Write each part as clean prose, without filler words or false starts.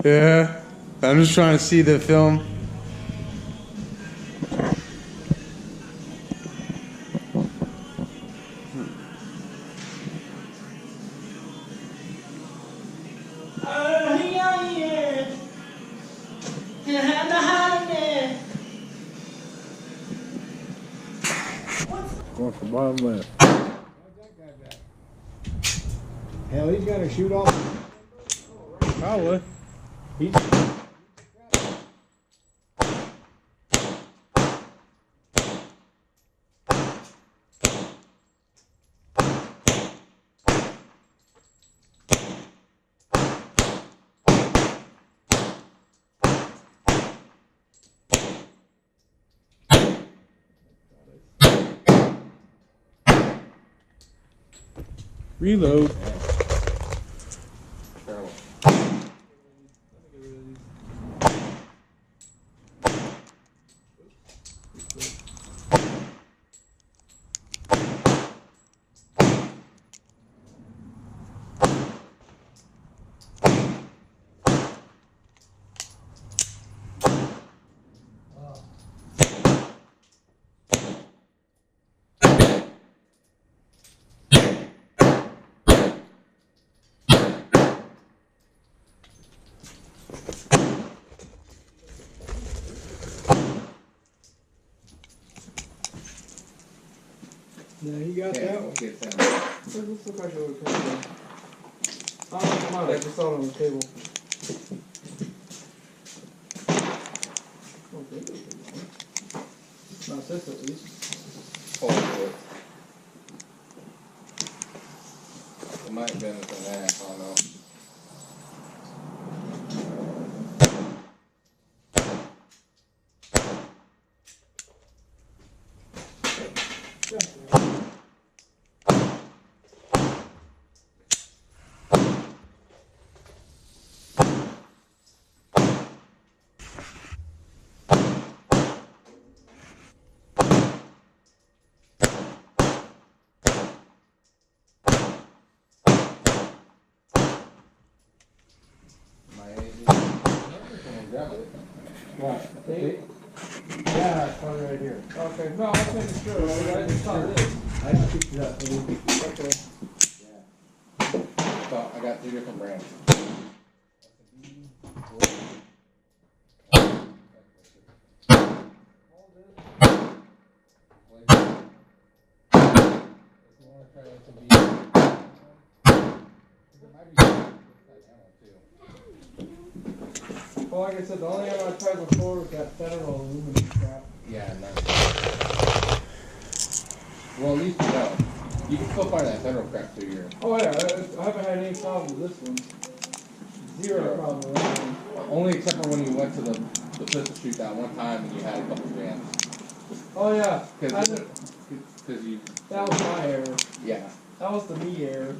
Yeah, I'm just trying to see the film. Going for bottom left. Hell, he's gonna shoot off. Probably. He's Reload. yeah, he got that one. Get that. This looks like a table. I don't know, come out. I just saw it on the table. Okay. Not this at least. Hold it. It might have been within that, I don't know. Grab it. What? Tape? Yeah, it's one right here. Okay. No, I was making sure. I just saw this. I just picked it up. Okay. So I got 3 different brands. Well, like I said, the only ammo I tried before was that federal aluminum crap. Yeah, nice. Well, at least you know. You can still find that federal crap through here. Oh yeah, I haven't had any problem with this one. Zero problem with that one. Only except for when you went to the pistol shoot that one time and you had a couple grams. Oh yeah, Because you. that was my error. Yeah. That was the me error.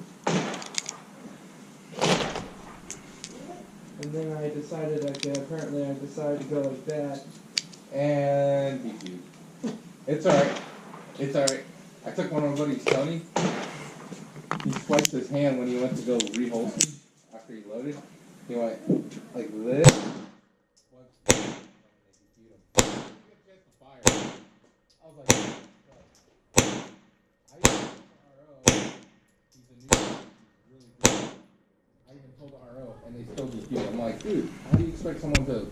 And then I decided, apparently I decided to go like that. And DQ. It's alright. It's alright. I took one of my buddies, Tony. He swiped his hand when he went to go reholster after he loaded. He went like this. I was like, I even RO. He's a new he's really good. I even told RO and they still just do it. I'm like, dude, how do you expect someone to